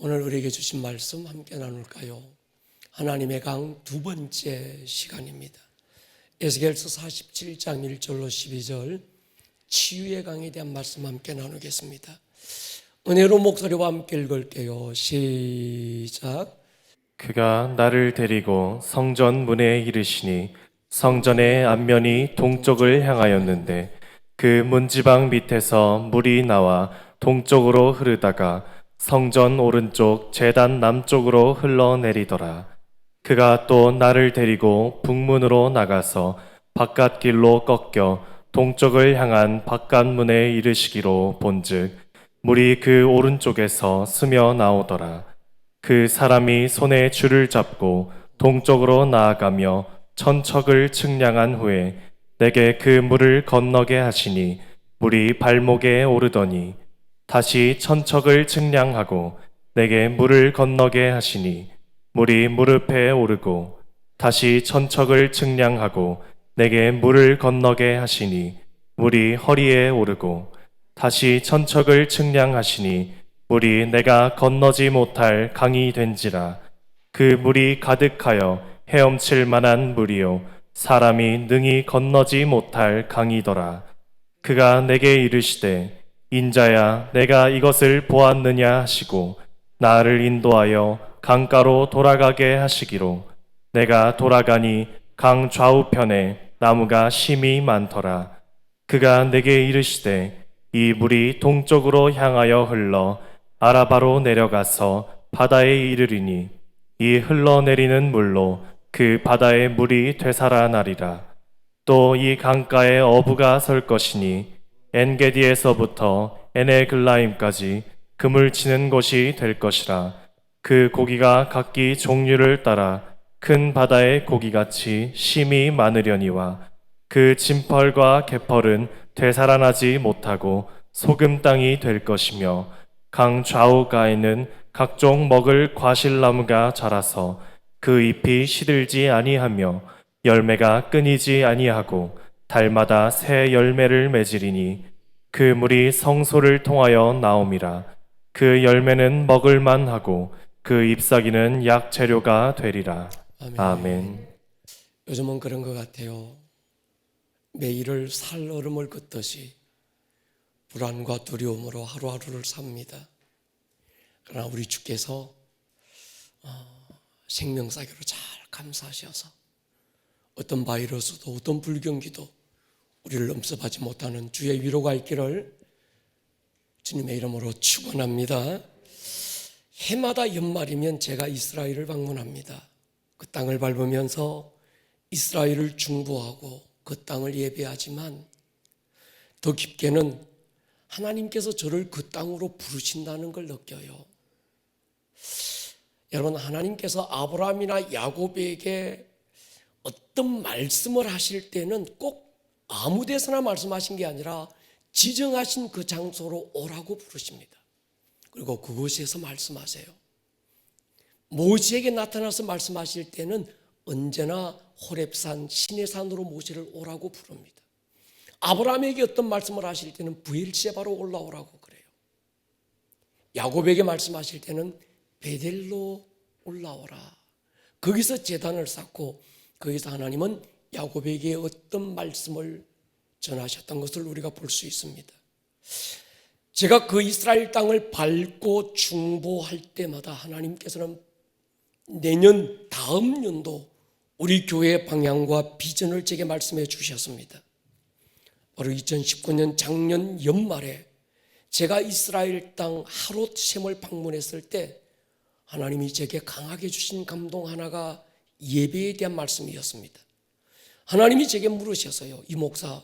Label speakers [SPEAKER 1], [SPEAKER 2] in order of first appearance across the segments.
[SPEAKER 1] 오늘 우리에게 주신 말씀 함께 나눌까요? 하나님의 강 두 번째 시간입니다. 에스겔서 47장 1절로 12절 치유의 강에 대한 말씀 함께 나누겠습니다. 은혜로 목소리와 함께 읽을게요. 시작.
[SPEAKER 2] 그가 나를 데리고 성전 문에 이르시니 성전의 앞면이 동쪽을 향하였는데 그 문지방 밑에서 물이 나와 동쪽으로 흐르다가 성전 오른쪽 제단 남쪽으로 흘러내리더라. 그가 또 나를 데리고 북문으로 나가서 바깥길로 꺾여 동쪽을 향한 바깥문에 이르시기로 본즉 물이 그 오른쪽에서 스며 나오더라. 그 사람이 손에 줄을 잡고 동쪽으로 나아가며 천척을 측량한 후에 내게 그 물을 건너게 하시니 물이 발목에 오르더니 다시 천척을 측량하고 내게 물을 건너게 하시니 물이 무릎에 오르고 다시 천척을 측량하고 내게 물을 건너게 하시니 물이 허리에 오르고 다시 천척을 측량하시니 물이 내가 건너지 못할 강이 된지라. 그 물이 가득하여 헤엄칠 만한 물이요 사람이 능히 건너지 못할 강이더라. 그가 내게 이르시되 인자야 내가 이것을 보았느냐 하시고 나를 인도하여 강가로 돌아가게 하시기로 내가 돌아가니 강 좌우편에 나무가 심이 많더라. 그가 내게 이르시되 이 물이 동쪽으로 향하여 흘러 아라바로 내려가서 바다에 이르리니 이 흘러내리는 물로 그 바다의 물이 되살아나리라. 또 이 강가에 어부가 설 것이니 엔게디에서부터 에네글라임까지 그물 치는 곳이 될 것이라. 그 고기가 각기 종류를 따라 큰 바다의 고기같이 심이 많으려니와 그 진펄과 개펄은 되살아나지 못하고 소금 땅이 될 것이며 강 좌우가에는 각종 먹을 과실나무가 자라서 그 잎이 시들지 아니하며 열매가 끊이지 아니하고 달마다 새 열매를 맺으리니 그 물이 성소를 통하여 나옴이라. 그 열매는 먹을만 하고 그 잎사귀는 약재료가 되리라. 아멘.
[SPEAKER 1] 요즘은 그런 것 같아요. 매일을 살얼음을 긋듯이 불안과 두려움으로 하루하루를 삽니다. 그러나 우리 주께서 생명사계로 잘 감싸셔서 어떤 바이러스도 어떤 불경기도 우리를 엄습하지 못하는 주의 위로가 있기를 주님의 이름으로 축원합니다. 해마다 연말이면 제가 이스라엘을 방문합니다. 그 땅을 밟으면서 이스라엘을 중보하고 그 땅을 예배하지만 더 깊게는 하나님께서 저를 그 땅으로 부르신다는 걸 느껴요. 여러분, 하나님께서 아브라함이나 야곱에게 어떤 말씀을 하실 때는 꼭 아무 데서나 말씀하신 게 아니라 지정하신 그 장소로 오라고 부르십니다. 그리고 그곳에서 말씀하세요. 모세에게 나타나서 말씀하실 때는 언제나 호렙산 시내산으로 모세를 오라고 부릅니다. 아브라함에게 어떤 말씀을 하실 때는 브엘세바로 올라오라고 그래요. 야곱에게 말씀하실 때는 베델로 올라오라. 거기서 제단을 쌓고 거기서 하나님은 야곱에게 어떤 말씀을 전하셨던 것을 우리가 볼 수 있습니다. 제가 그 이스라엘 땅을 밟고 중보할 때마다 하나님께서는 내년 다음 연도 우리 교회의 방향과 비전을 제게 말씀해 주셨습니다. 바로 2019년 작년 연말에 제가 이스라엘 땅 하롯셈을 방문했을 때 하나님이 제게 강하게 주신 감동 하나가 예배에 대한 말씀이었습니다. 하나님이 제게 물으셔서요, 이 목사,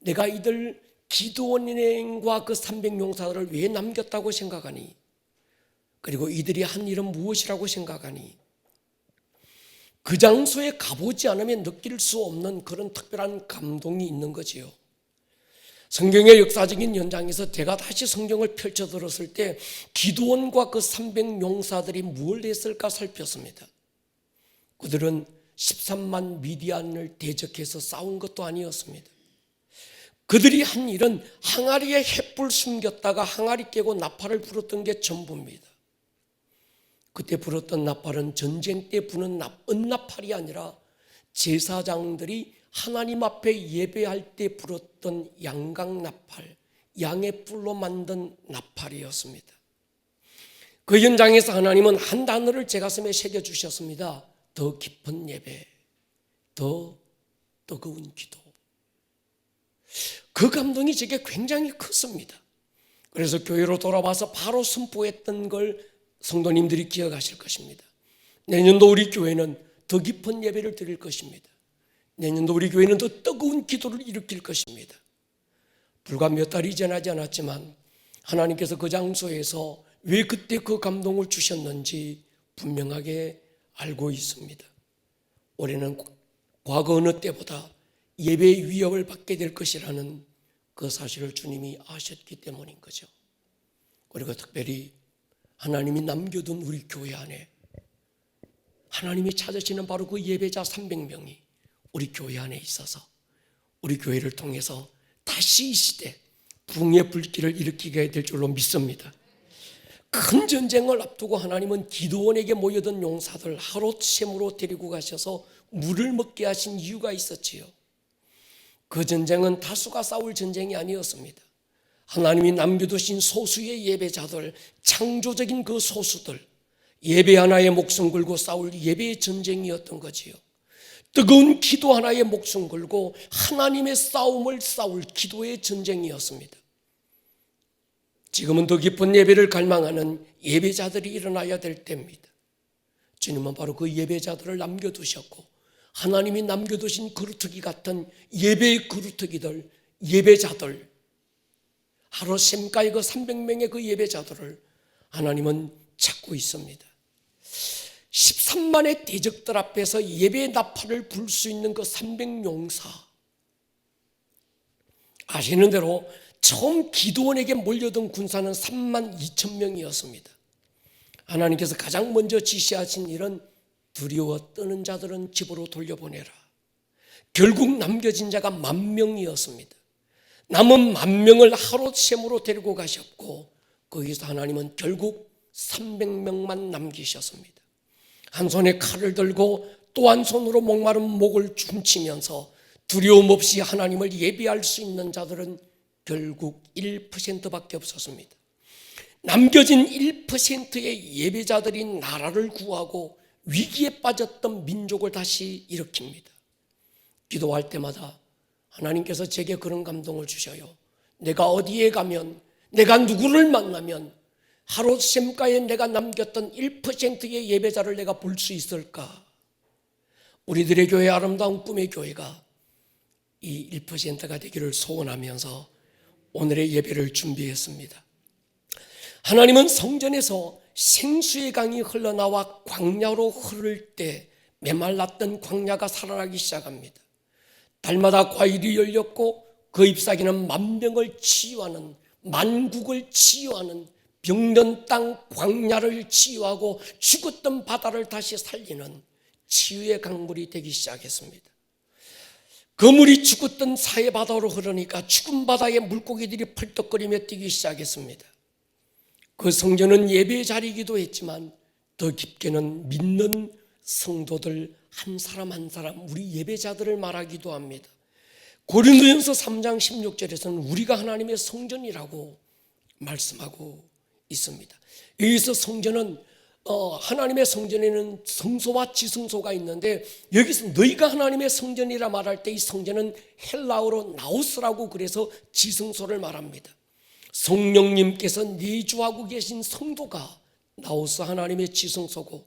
[SPEAKER 1] 내가 이들 기드온과 그 300용사들을 왜 남겼다고 생각하니? 그리고 이들이 한 일은 무엇이라고 생각하니? 그 장소에 가보지 않으면 느낄 수 없는 그런 특별한 감동이 있는 거지요. 성경의 역사적인 현장에서 제가 다시 성경을 펼쳐 들었을 때 기드온과 그 300용사들이 무엇을 했을까 살폈습니다. 그들은 13만 미디안을 대적해서 싸운 것도 아니었습니다. 그들이 한 일은 항아리에 햇불 숨겼다가 항아리 깨고 나팔을 불었던 게 전부입니다. 그때 불었던 나팔은 전쟁 때 부는 은나팔이 아니라 제사장들이 하나님 앞에 예배할 때 불었던 양강나팔, 양의 뿔로 만든 나팔이었습니다. 그 현장에서 하나님은 한 단어를 제 가슴에 새겨주셨습니다. 더 깊은 예배, 더 뜨거운 기도. 그 감동이 제게 굉장히 컸습니다. 그래서 교회로 돌아와서 바로 선포했던 걸 성도님들이 기억하실 것입니다. 내년도 우리 교회는 더 깊은 예배를 드릴 것입니다. 내년도 우리 교회는 더 뜨거운 기도를 일으킬 것입니다. 불과 몇 달이 지나지 않았지만 하나님께서 그 장소에서 왜 그때 그 감동을 주셨는지 분명하게 알고 있습니다. 올해는 과거 어느 때보다 예배의 위협을 받게 될 것이라는 그 사실을 주님이 아셨기 때문인 거죠. 그리고 특별히 하나님이 남겨둔 우리 교회 안에 하나님이 찾으시는 바로 그 예배자 300명이 우리 교회 안에 있어서 우리 교회를 통해서 다시 이 시대 붕의 불길을 일으키게 될 줄로 믿습니다. 큰 전쟁을 앞두고 하나님은 기드온에게 모여든 용사들 하롯셈으로 데리고 가셔서 물을 먹게 하신 이유가 있었지요. 그 전쟁은 다수가 싸울 전쟁이 아니었습니다. 하나님이 남겨두신 소수의 예배자들, 창조적인 그 소수들, 예배 하나에 목숨 걸고 싸울 예배의 전쟁이었던 거지요. 뜨거운 기도 하나에 목숨 걸고 하나님의 싸움을 싸울 기도의 전쟁이었습니다. 지금은 더 깊은 예배를 갈망하는 예배자들이 일어나야 될 때입니다. 주님은 바로 그 예배자들을 남겨두셨고 하나님이 남겨두신 그루터기 같은 예배의 그루터기들, 예배자들, 하루 샘가의 그 300명의 그 예배자들을 하나님은 찾고 있습니다. 13만의 대적들 앞에서 예배의 나팔을 불 수 있는 그 300용사, 아시는 대로 처음 기드온에게 몰려든 군사는 3만 2천 명이었습니다. 하나님께서 가장 먼저 지시하신 일은 두려워 떠는 자들은 집으로 돌려보내라. 결국 남겨진 자가 10,000명이었습니다. 남은 10,000명을 하롯셈으로 데리고 가셨고 거기서 하나님은 결국 300명만 남기셨습니다. 한 손에 칼을 들고 또 한 손으로 목마른 목을 춤추면서 두려움 없이 하나님을 예배할 수 있는 자들은 결국 1%밖에 없었습니다. 남겨진 1%의 예배자들이 나라를 구하고 위기에 빠졌던 민족을 다시 일으킵니다. 기도할 때마다 하나님께서 제게 그런 감동을 주셔요. 내가 어디에 가면, 내가 누구를 만나면 하롯셈가에 내가 남겼던 1%의 예배자를 내가 볼 수 있을까? 우리들의 교회, 아름다운 꿈의 교회가 이 1%가 되기를 소원하면서 오늘의 예배를 준비했습니다. 하나님은 성전에서 생수의 강이 흘러나와 광야로 흐를 때 메말랐던 광야가 살아나기 시작합니다. 달마다 과일이 열렸고 그 잎사귀는 만병을 치유하는, 만국을 치유하는, 병든 땅 광야를 치유하고 죽었던 바다를 다시 살리는 치유의 강물이 되기 시작했습니다. 그 물이 죽었던 사해 바다로 흐르니까 죽은 바다에 물고기들이 펄떡거리며 뛰기 시작했습니다. 그 성전은 예배의 자리이기도 했지만 더 깊게는 믿는 성도들 한 사람 한 사람, 우리 예배자들을 말하기도 합니다. 고린도전서 3장 16절에서는 우리가 하나님의 성전이라고 말씀하고 있습니다. 여기서 성전은 하나님의 성전에는 성소와 지성소가 있는데 여기서 너희가 하나님의 성전이라 말할 때 이 성전은 헬라어로 나우스라고 그래서 지성소를 말합니다. 성령님께서 내주하고 계신 성도가 나우스 하나님의 지성소고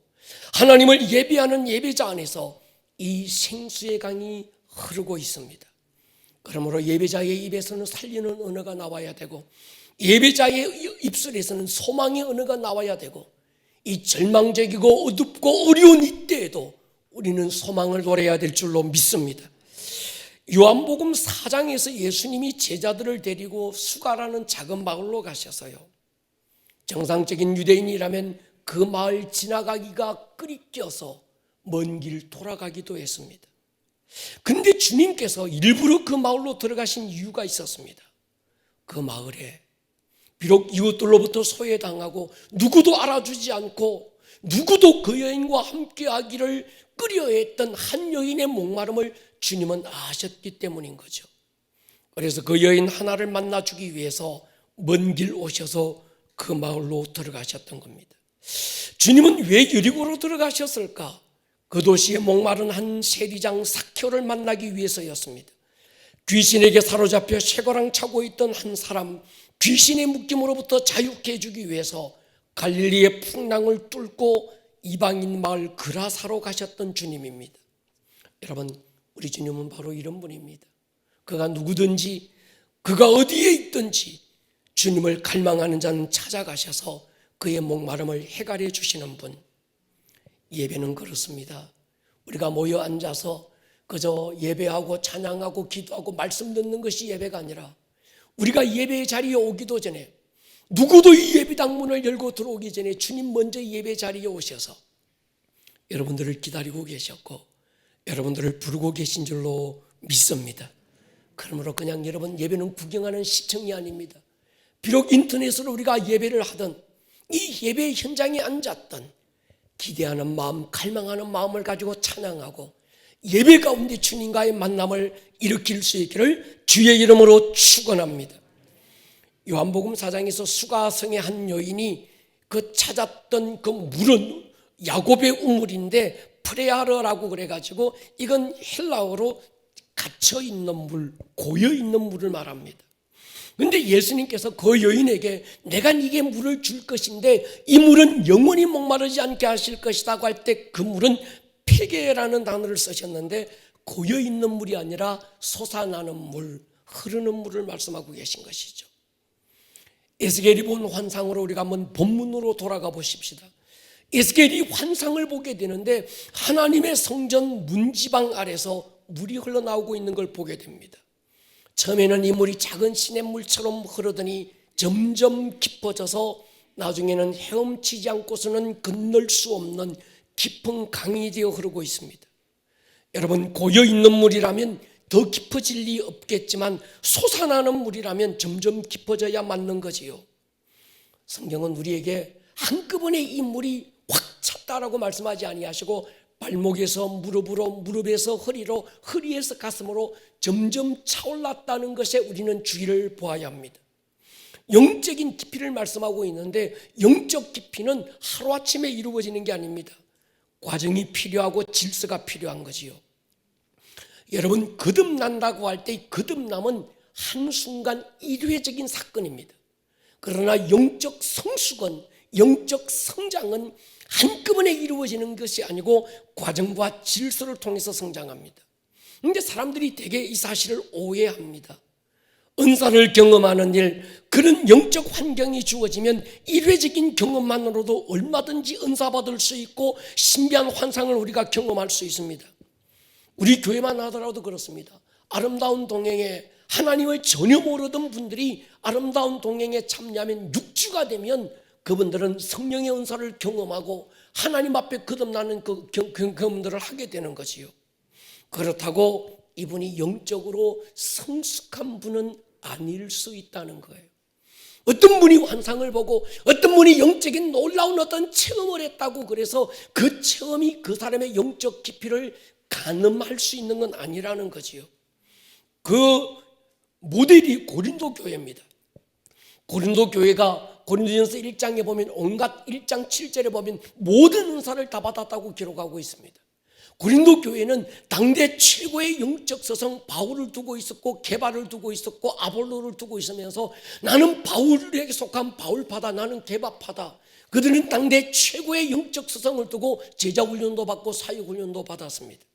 [SPEAKER 1] 하나님을 예배하는 예배자 안에서 이 생수의 강이 흐르고 있습니다. 그러므로 예배자의 입에서는 살리는 언어가 나와야 되고 예배자의 입술에서는 소망의 언어가 나와야 되고 이 절망적이고 어둡고 어려운 이때에도 우리는 소망을 노래해야 될 줄로 믿습니다. 요한복음 4장에서 예수님이 제자들을 데리고 수가라는 작은 마을로 가셔서요, 정상적인 유대인이라면 그 마을 지나가기가 끄리껴서 먼 길 돌아가기도 했습니다. 근데 주님께서 일부러 그 마을로 들어가신 이유가 있었습니다. 그 마을에 비록 이웃들로부터 소외당하고 누구도 알아주지 않고 누구도 그 여인과 함께하기를 끄려했던 한 여인의 목마름을 주님은 아셨기 때문인 거죠. 그래서 그 여인 하나를 만나주기 위해서 먼 길 오셔서 그 마을로 들어가셨던 겁니다. 주님은 왜 여리고로 들어가셨을까? 그 도시에 목마른 한 세리장 삭개오를 만나기 위해서였습니다. 귀신에게 사로잡혀 쇠고랑 차고 있던 한 사람, 귀신의 묶임으로부터 자유케 해주기 위해서 갈릴리의 풍랑을 뚫고 이방인 마을 그라사로 가셨던 주님입니다. 여러분, 우리 주님은 바로 이런 분입니다. 그가 누구든지, 그가 어디에 있든지 주님을 갈망하는 자는 찾아가셔서 그의 목마름을 해결해 주시는 분. 예배는 그렇습니다. 우리가 모여 앉아서 그저 예배하고 찬양하고 기도하고 말씀 듣는 것이 예배가 아니라, 우리가 예배의 자리에 오기도 전에, 누구도 이 예배당 문을 열고 들어오기 전에 주님 먼저 예배 자리에 오셔서 여러분들을 기다리고 계셨고 여러분들을 부르고 계신 줄로 믿습니다. 그러므로 그냥 여러분, 예배는 구경하는 시청이 아닙니다. 비록 인터넷으로 우리가 예배를 하든 이 예배 현장에 앉았던 기대하는 마음, 갈망하는 마음을 가지고 찬양하고 예배 가운데 주님과의 만남을 일으킬 수 있기를 주의 이름으로 축원합니다. 요한복음 4장에서 수가성의 한 여인이 그 찾았던 그 물은 야곱의 우물인데 프레아르라고 그래가지고 이건 헬라어로 갇혀있는 물, 고여있는 물을 말합니다. 그런데 예수님께서 그 여인에게 내가 네게 물을 줄 것인데 이 물은 영원히 목마르지 않게 하실 것이라고 할 때 그 물은 폐게라는 단어를 쓰셨는데 고여있는 물이 아니라 솟아나는 물, 흐르는 물을 말씀하고 계신 것이죠. 에스겔이 본 환상으로 우리가 한번 본문으로 돌아가 보십시다. 에스겔이 환상을 보게 되는데 하나님의 성전 문지방 아래서 물이 흘러나오고 있는 걸 보게 됩니다. 처음에는 이 물이 작은 시냇물처럼 흐르더니 점점 깊어져서 나중에는 헤엄치지 않고서는 건널 수 없는 깊은 강이 되어 흐르고 있습니다. 여러분, 고여있는 물이라면 더 깊어질 리 없겠지만 솟아나는 물이라면 점점 깊어져야 맞는 거지요. 성경은 우리에게 한꺼번에 이 물이 확 찼다라고 말씀하지 아니하시고 발목에서 무릎으로, 무릎에서 허리로, 허리에서 가슴으로 점점 차올랐다는 것에 우리는 주의를 보아야 합니다. 영적인 깊이를 말씀하고 있는데 영적 깊이는 하루아침에 이루어지는 게 아닙니다. 과정이 필요하고 질서가 필요한 거지요. 여러분, 거듭난다고 할 때 거듭남은 한순간 일회적인 사건입니다. 그러나 영적 성숙은, 영적 성장은 한꺼번에 이루어지는 것이 아니고 과정과 질서를 통해서 성장합니다. 그런데 사람들이 대개 이 사실을 오해합니다. 은사를 경험하는 일, 그런 영적 환경이 주어지면 일회적인 경험만으로도 얼마든지 은사 받을 수 있고 신비한 환상을 우리가 경험할 수 있습니다. 우리 교회만 하더라도 그렇습니다. 아름다운 동행에 하나님을 전혀 모르던 분들이 아름다운 동행에 참여하면 6주가 되면 그분들은 성령의 은사를 경험하고 하나님 앞에 거듭나는 그 경험들을 하게 되는 것이요. 그렇다고 이분이 영적으로 성숙한 분은 아닐 수 있다는 거예요. 어떤 분이 환상을 보고 어떤 분이 영적인 놀라운 어떤 체험을 했다고 그래서 그 체험이 그 사람의 영적 깊이를 가늠할 수 있는 건 아니라는 거지요. 그 모델이 고린도 교회입니다. 고린도 교회가 고린도전서 1장에 보면 온갖 1장 7절에 보면 모든 은사를 다 받았다고 기록하고 있습니다. 고린도 교회는 당대 최고의 영적 서성 바울을 두고 있었고 게바를 두고 있었고 아볼로를 두고 있으면서 나는 바울에게 속한 바울파다, 나는 게바파다. 그들은 당대 최고의 영적 서성을 두고 제자훈련도 받고 사역훈련도 받았습니다.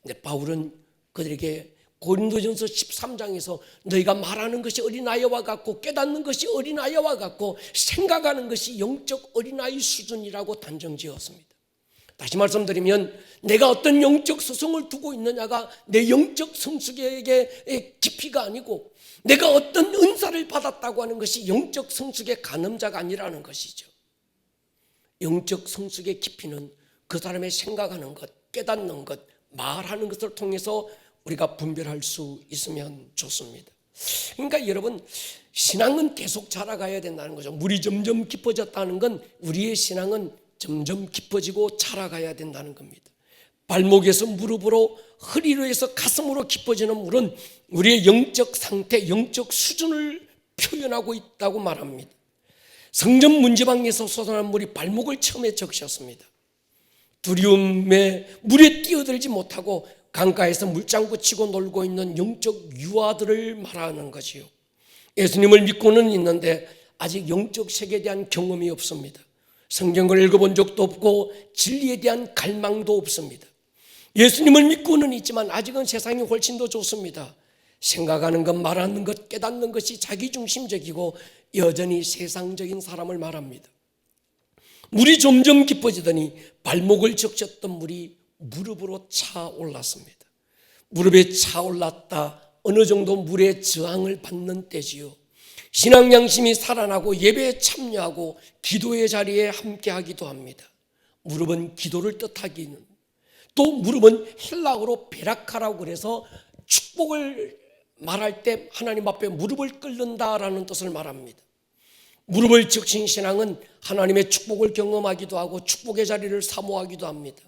[SPEAKER 1] 근데 바울은 그들에게 고린도전서 13장에서 너희가 말하는 것이 어린아이와 같고 깨닫는 것이 어린아이와 같고 생각하는 것이 영적 어린아이 수준이라고 단정지었습니다. 다시 말씀드리면 내가 어떤 영적 소송을 두고 있느냐가 내 영적 성숙의 깊이가 아니고 내가 어떤 은사를 받았다고 하는 것이 영적 성숙의 가늠자가 아니라는 것이죠. 영적 성숙의 깊이는 그 사람의 생각하는 것, 깨닫는 것, 말하는 것을 통해서 우리가 분별할 수 있으면 좋습니다. 그러니까 여러분, 신앙은 계속 자라가야 된다는 거죠. 물이 점점 깊어졌다는 건 우리의 신앙은 점점 깊어지고 자라가야 된다는 겁니다. 발목에서 무릎으로, 허리로 해서 가슴으로 깊어지는 물은 우리의 영적 상태, 영적 수준을 표현하고 있다고 말합니다. 성전 문지방에서 솟아난 물이 발목을 처음에 적셨습니다. 두려움에 물에 뛰어들지 못하고 강가에서 물장구 치고 놀고 있는 영적 유아들을 말하는 것이요. 예수님을 믿고는 있는데 아직 영적 세계에 대한 경험이 없습니다. 성경을 읽어본 적도 없고 진리에 대한 갈망도 없습니다. 예수님을 믿고는 있지만 아직은 세상이 훨씬 더 좋습니다. 생각하는 것, 말하는 것, 깨닫는 것이 자기중심적이고 여전히 세상적인 사람을 말합니다. 물이 점점 깊어지더니 발목을 적셨던 물이 무릎으로 차올랐습니다. 무릎에 차올랐다 어느 정도 물의 저항을 받는 때지요. 신앙 양심이 살아나고 예배에 참여하고 기도의 자리에 함께하기도 합니다. 무릎은 기도를 뜻하기는, 또 무릎은 헬라어로 베라카라고 그래서 축복을 말할 때 하나님 앞에 무릎을 꿇는다라는 뜻을 말합니다. 무릎을 적신 신앙은 하나님의 축복을 경험하기도 하고 축복의 자리를 사모하기도 합니다.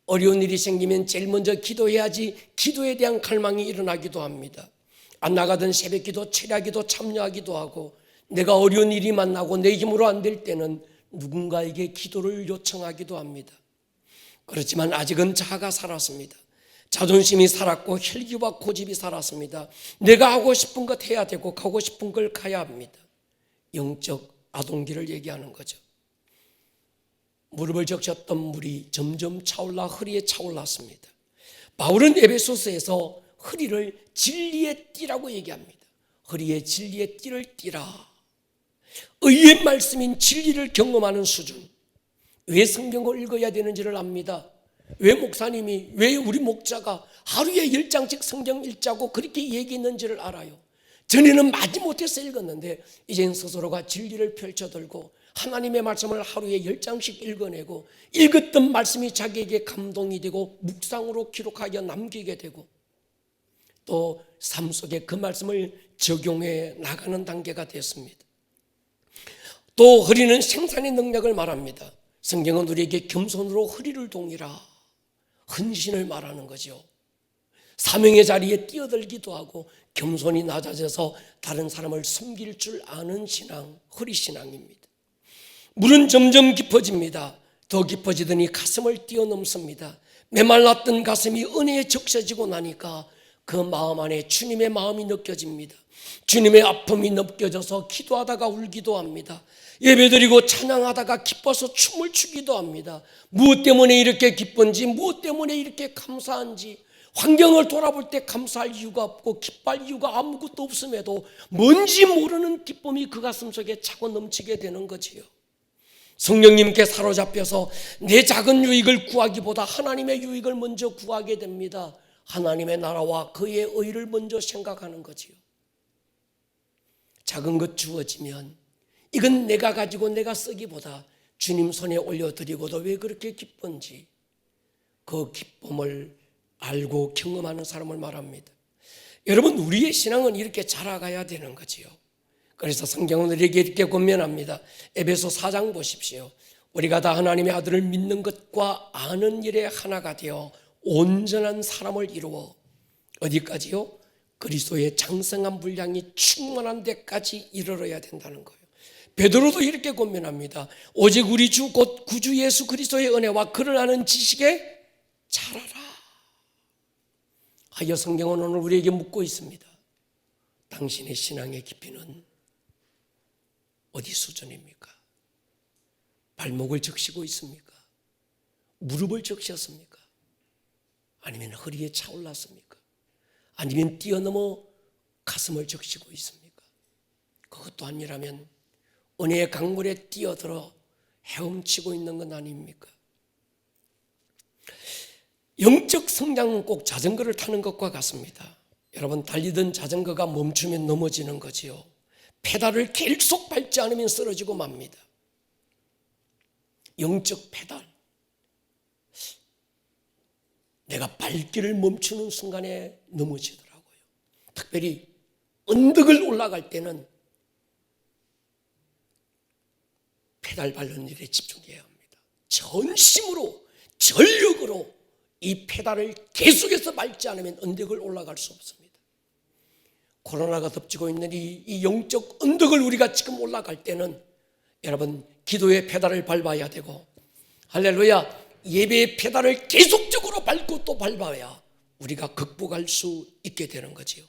[SPEAKER 1] 어려운 일이 생기면 제일 먼저 기도해야지 기도에 대한 갈망이 일어나기도 합니다. 안 나가던 새벽기도, 철야기도 참여하기도 하고, 내가 어려운 일이 만나고 내 힘으로 안 될 때는 누군가에게 기도를 요청하기도 합니다. 그렇지만 아직은 자아가 살았습니다. 자존심이 살았고 혈기와 고집이 살았습니다. 내가 하고 싶은 것 해야 되고 가고 싶은 걸 가야 합니다. 영적 아동기를 얘기하는 거죠. 무릎을 적셨던 물이 점점 차올라 허리에 차올랐습니다. 바울은 에베소서에서 허리를 진리의 띠라고 얘기합니다. 허리에 진리의 띠를 띠라. 의의 말씀인 진리를 경험하는 수준. 왜 성경을 읽어야 되는지를 압니다. 왜 목사님이, 왜 우리 목자가 하루에 10장씩 성경 읽자고 그렇게 얘기했는지를 알아요. 전에는 마지못해서 읽었는데 이제는 스스로가 진리를 펼쳐들고 하나님의 말씀을 하루에 10장씩 읽어내고 읽었던 말씀이 자기에게 감동이 되고 묵상으로 기록하여 남기게 되고 또 삶 속에 그 말씀을 적용해 나가는 단계가 됐습니다. 또 허리는 생산의 능력을 말합니다. 성경은 우리에게 겸손으로 허리를 동이라, 헌신을 말하는 거죠. 사명의 자리에 뛰어들기도 하고 겸손히 낮아져서 다른 사람을 섬길 줄 아는 신앙, 허리신앙입니다. 물은 점점 깊어집니다. 더 깊어지더니 가슴을 뛰어넘습니다. 메말랐던 가슴이 은혜에 적셔지고 나니까 그 마음 안에 주님의 마음이 느껴집니다. 주님의 아픔이 느껴져서 기도하다가 울기도 합니다. 예배드리고 찬양하다가 기뻐서 춤을 추기도 합니다. 무엇 때문에 이렇게 기쁜지, 무엇 때문에 이렇게 감사한지, 환경을 돌아볼 때 감사할 이유가 없고 기뻐할 이유가 아무것도 없음에도 뭔지 모르는 기쁨이 그 가슴 속에 차고 넘치게 되는 거지요. 성령님께 사로잡혀서 내 작은 유익을 구하기보다 하나님의 유익을 먼저 구하게 됩니다. 하나님의 나라와 그의 의를 먼저 생각하는 거지요. 작은 것 주어지면 이건 내가 가지고 내가 쓰기보다 주님 손에 올려드리고도 왜 그렇게 기쁜지 그 기쁨을 알고 경험하는 사람을 말합니다. 여러분, 우리의 신앙은 이렇게 자라가야 되는 거지요. 그래서 성경은 우리에게 이렇게 권면합니다. 에베소 4장 보십시오. 우리가 다 하나님의 아들을 믿는 것과 아는 일에 하나가 되어 온전한 사람을 이루어 어디까지요? 그리스도의 장성한 분량이 충만한 데까지 이르러야 된다는 거예요. 베드로도 이렇게 권면합니다. 오직 우리 주 곧 구주 예수 그리스도의 은혜와 그를 아는 지식에 자라라. 하여 성경은 오늘 우리에게 묻고 있습니다. 당신의 신앙의 깊이는 어디 수준입니까? 발목을 적시고 있습니까? 무릎을 적셨습니까? 아니면 허리에 차올랐습니까? 아니면 뛰어넘어 가슴을 적시고 있습니까? 그것도 아니라면 은혜의 강물에 뛰어들어 헤엄치고 있는 건 아닙니까? 영적 성장은 꼭 자전거를 타는 것과 같습니다. 여러분, 달리던 자전거가 멈추면 넘어지는 거지요. 페달을 계속 밟지 않으면 쓰러지고 맙니다. 영적 페달. 내가 밟기를 멈추는 순간에 넘어지더라고요. 특별히 언덕을 올라갈 때는 페달 밟는 일에 집중해야 합니다. 전심으로 전력으로 이 페달을 계속해서 밟지 않으면 언덕을 올라갈 수 없습니다. 코로나가 덮치고 있는 이 영적 언덕을 우리가 지금 올라갈 때는 여러분 기도의 페달을 밟아야 되고, 할렐루야, 예배의 페달을 계속적으로 밟고 또 밟아야 우리가 극복할 수 있게 되는 거지요.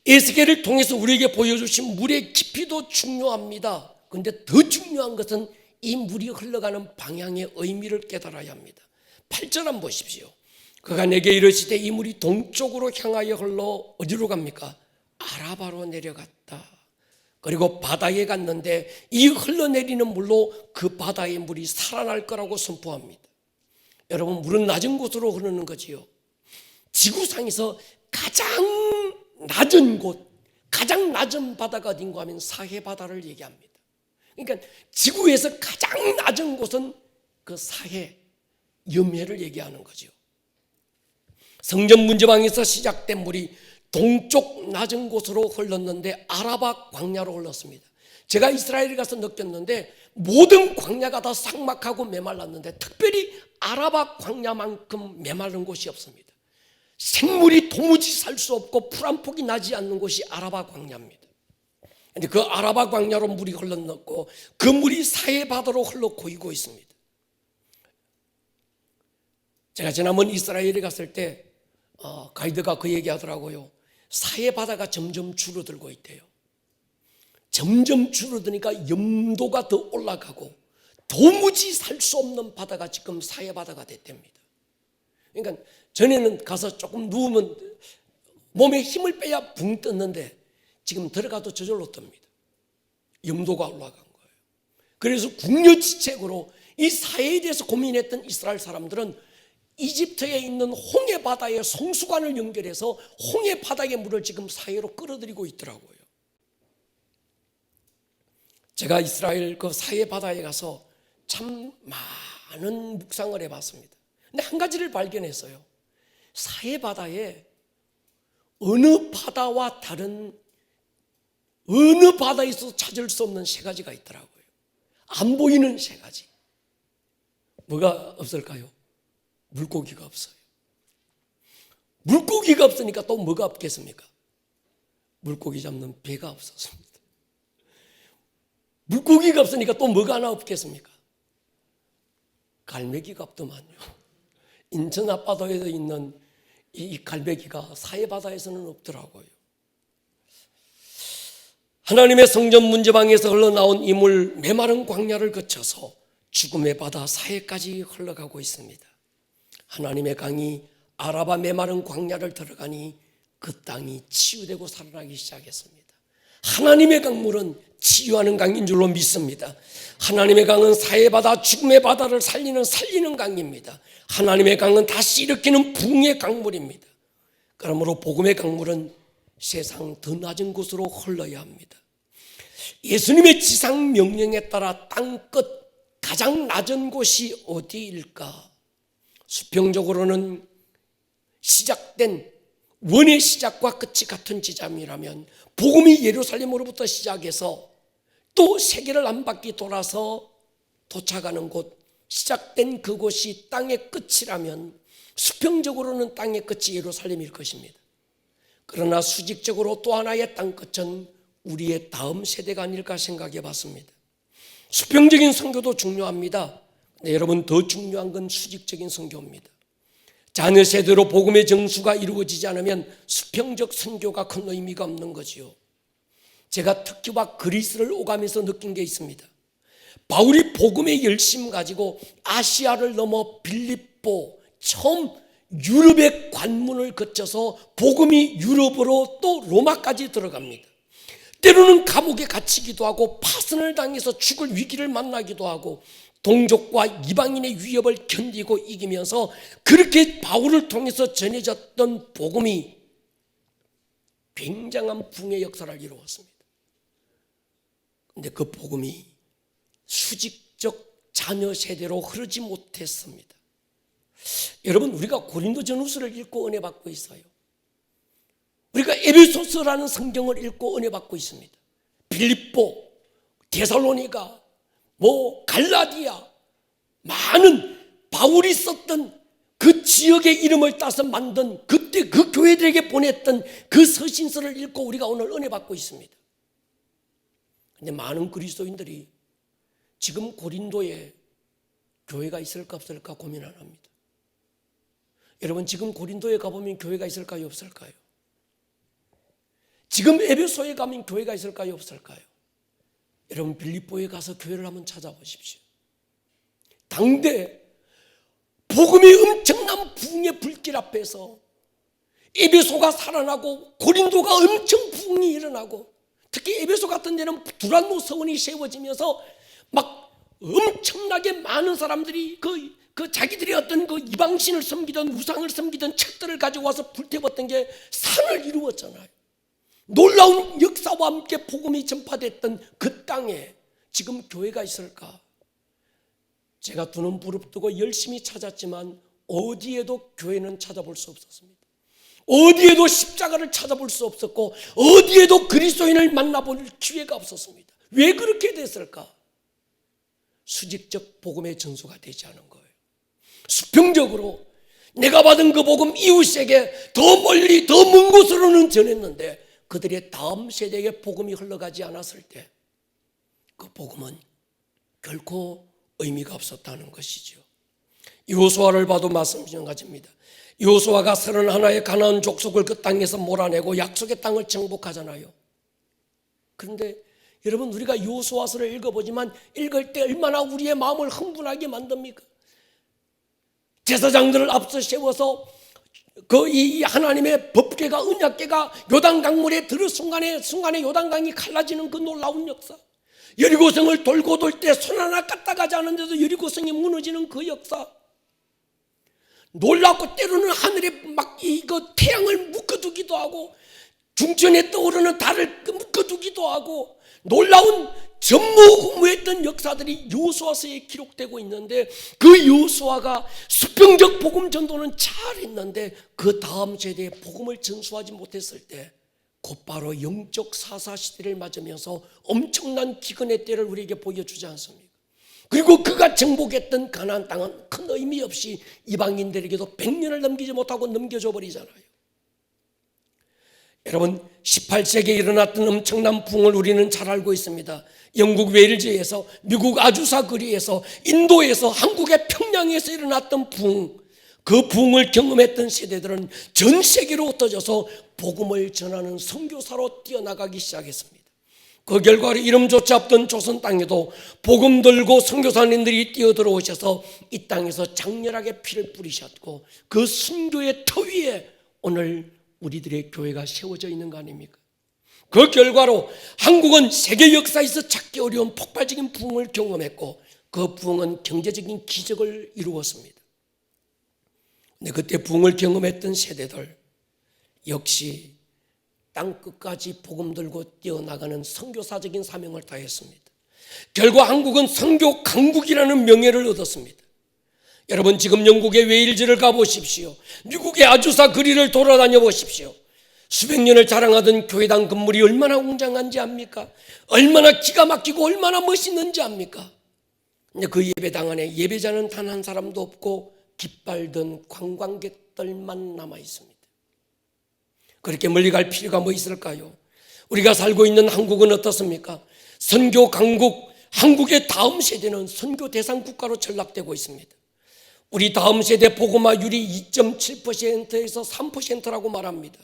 [SPEAKER 1] 에스겔을 통해서 우리에게 보여주신 물의 깊이도 중요합니다. 그런데 더 중요한 것은 이 물이 흘러가는 방향의 의미를 깨달아야 합니다. 8절 한번 보십시오. 그가 내게 이르시되 이 물이 동쪽으로 향하여 흘러 어디로 갑니까? 아라바로 내려갔다. 그리고 바다에 갔는데 이 흘러내리는 물로 그 바다의 물이 살아날 거라고 선포합니다. 여러분, 물은 낮은 곳으로 흐르는 거지요. 지구상에서 가장 낮은 곳, 가장 낮은 바다가 어딘가 하면 사해 바다를 얘기합니다. 그러니까 지구에서 가장 낮은 곳은 그 사해, 염해를 얘기하는 거죠. 성전 문제방에서 시작된 물이 동쪽 낮은 곳으로 흘렀는데 아라바 광야로 흘렀습니다. 제가 이스라엘에 가서 느꼈는데 모든 광야가 다 삭막하고 메말랐는데 특별히 아라바 광야만큼 메마른 곳이 없습니다. 생물이 도무지 살 수 없고 풀 한 폭이 나지 않는 곳이 아라바 광야입니다. 근데 그 아라바 광야로 물이 흘러넣고 그 물이 사해 바다로 흘러 고이고 있습니다. 제가 지난번 이스라엘에 갔을 때 가이드가 그 얘기하더라고요. 사해 바다가 점점 줄어들고 있대요. 점점 줄어드니까 염도가 더 올라가고 도무지 살 수 없는 바다가 지금 사해 바다가 됐답니다. 그러니까 전에는 가서 조금 누우면 몸에 힘을 빼야 붕 떴는데 지금 들어가도 저절로 뜹니다. 염도가 올라간 거예요. 그래서 궁여지책으로 이 사해에 대해서 고민했던 이스라엘 사람들은 이집트에 있는 홍해 바다에 송수관을 연결해서 홍해 바다의 물을 지금 사해로 끌어들이고 있더라고요. 제가 이스라엘 그 사해 바다에 가서 참 많은 묵상을 해봤습니다. 근데 한 가지를 발견했어요. 사해 바다에 어느 바다와 다른 어느 바다에서 찾을 수 없는 세 가지가 있더라고요. 안 보이는 세 가지. 뭐가 없을까요? 물고기가 없어요. 물고기가 없으니까 또 뭐가 없겠습니까? 물고기 잡는 배가 없었습니다. 물고기가 없으니까 또 뭐가 하나 없겠습니까? 갈매기가 없더만요. 인천 앞바다에 있는 이 갈매기가 사해 바다에서는 없더라고요. 하나님의 성전 문제방에서 흘러나온 이 물 메마른 광야를 거쳐서 죽음의 바다 사해까지 흘러가고 있습니다. 하나님의 강이 아라바 메마른 광야를 들어가니 그 땅이 치유되고 살아나기 시작했습니다. 하나님의 강물은 치유하는 강인 줄로 믿습니다. 하나님의 강은 사해바다, 죽음의 바다를 살리는 강입니다. 하나님의 강은 다시 일으키는 부흥의 강물입니다. 그러므로 복음의 강물은 세상 더 낮은 곳으로 흘러야 합니다. 예수님의 지상 명령에 따라 땅끝 가장 낮은 곳이 어디일까? 수평적으로는 시작된 원의 시작과 끝이 같은 지점이라면 복음이 예루살렘으로부터 시작해서 또 세계를 한 바퀴 돌아서 도착하는 곳, 시작된 그곳이 땅의 끝이라면 수평적으로는 땅의 끝이 예루살렘일 것입니다. 그러나 수직적으로 또 하나의 땅끝은 우리의 다음 세대가 아닐까 생각해 봤습니다. 수평적인 선교도 중요합니다. 네, 여러분, 더 중요한 건 수직적인 선교입니다. 자녀 세대로 복음의 정수가 이루어지지 않으면 수평적 선교가 큰 의미가 없는 거지요. 제가 특히와 그리스를 오가면서 느낀 게 있습니다. 바울이 복음의 열심 가지고 아시아를 넘어 빌립보, 처음 유럽의 관문을 거쳐서 복음이 유럽으로 또 로마까지 들어갑니다. 때로는 감옥에 갇히기도 하고 파선을 당해서 죽을 위기를 만나기도 하고 동족과 이방인의 위협을 견디고 이기면서 그렇게 바울을 통해서 전해졌던 복음이 굉장한 붕의 역사를 이루었습니다. 그런데 그 복음이 수직적 자녀 세대로 흐르지 못했습니다. 여러분, 우리가 고린도전후서를 읽고 은혜 받고 있어요. 우리가 에베소서라는 성경을 읽고 은혜 받고 있습니다. 빌립보, 데살로니가, 갈라디아, 많은 바울이 썼던 그 지역의 이름을 따서 만든 그때 그 교회들에게 보냈던 그 서신서를 읽고 우리가 오늘 은혜 받고 있습니다. 근데 많은 그리스도인들이 지금 고린도에 교회가 있을까 없을까 고민 안 합니다. 여러분, 지금 고린도에 가보면 교회가 있을까요 없을까요? 지금 에베소에 가면 교회가 있을까요 없을까요? 여러분, 빌립보에 가서 교회를 한번 찾아보십시오. 당대 복음의 엄청난 부흥의 불길 앞에서 에베소가 살아나고 고린도가 엄청 부흥이 일어나고, 특히 에베소 같은 데는 두란노 서원이 세워지면서 막 엄청나게 많은 사람들이 그 자기들이 어떤 그 이방신을 섬기던 우상을 섬기던 책들을 가지고 와서 불태웠던 게 산을 이루었잖아요. 놀라운 역사와 함께 복음이 전파됐던 그 땅에 지금 교회가 있을까? 제가 두 눈 부릅뜨고 열심히 찾았지만 어디에도 교회는 찾아볼 수 없었습니다. 어디에도 십자가를 찾아볼 수 없었고 어디에도 그리스도인을 만나볼 기회가 없었습니다. 왜 그렇게 됐을까? 수직적 복음의 전수가 되지 않은 거예요. 수평적으로 내가 받은 그 복음 이웃에게 더 멀리 더 먼 곳으로는 전했는데 그들의 다음 세대에 복음이 흘러가지 않았을 때 그 복음은 결코 의미가 없었다는 것이죠. 여호수아를 봐도 마찬가지입니다. 여호수아가 31의 가나안 족속을 그 땅에서 몰아내고 약속의 땅을 정복하잖아요. 그런데 여러분, 우리가 여호수아서를 읽어보지만 읽을 때 얼마나 우리의 마음을 흥분하게 만듭니까? 제사장들을 앞서 세워서 이 하나님의 법궤가 언약궤가 요단강물에 들을 순간에 요단강이 갈라지는 그 놀라운 역사, 여리고성을 돌고 돌 때 손 하나 까딱하지 않은데도 여리고성이 무너지는 그 역사, 놀랍고 때로는 하늘에 막 이거 태양을 묶어두기도 하고 중천에 떠오르는 달을 묶어두기도 하고 놀라운 전무후무했던 역사들이 여호수아서에 기록되고 있는데, 그 여호수아가 수평적 복음 전도는 잘했는데 그 다음 세대에 복음을 전수하지 못했을 때 곧바로 영적 사사 시대를 맞으면서 엄청난 기근의 때를 우리에게 보여주지 않습니까? 그리고 그가 정복했던 가나안 땅은 큰 의미 없이 이방인들에게도 100년을 넘기지 못하고 넘겨줘 버리잖아요. 여러분, 18세기에 일어났던 엄청난 부흥을 우리는 잘 알고 있습니다. 영국 웨일즈에서, 미국 아주사 거리에서, 인도에서, 한국의 평양에서 일어났던 부흥, 그 부흥을 경험했던 세대들은 전 세계로 흩어져서 복음을 전하는 선교사로 뛰어나가기 시작했습니다. 그 결과로 이름조차 없던 조선 땅에도 복음 들고 선교사님들이 뛰어들어오셔서 이 땅에서 장렬하게 피를 뿌리셨고 그 순교의 터 위에 오늘 우리들의 교회가 세워져 있는 거 아닙니까? 그 결과로 한국은 세계 역사에서 찾기 어려운 폭발적인 부흥을 경험했고 그 부흥은 경제적인 기적을 이루었습니다. 근데 그때 부흥을 경험했던 세대들 역시 땅끝까지 복음 들고 뛰어나가는 선교사적인 사명을 다했습니다. 결국 한국은 선교 강국이라는 명예를 얻었습니다. 여러분, 지금 영국의 웨일즈를 가보십시오. 미국의 아주사 거리를 돌아다녀 보십시오. 수백 년을 자랑하던 교회당 건물이 얼마나 웅장한지 압니까? 얼마나 기가 막히고 얼마나 멋있는지 압니까? 근데 그 예배당 안에 예배자는 단 한 사람도 없고 깃발 든 관광객들만 남아 있습니다. 그렇게 멀리 갈 필요가 뭐 있을까요? 우리가 살고 있는 한국은 어떻습니까? 선교 강국, 한국의 다음 세대는 선교 대상 국가로 전락되고 있습니다. 우리 다음 세대 복음화율이 2.7%에서 3%라고 말합니다.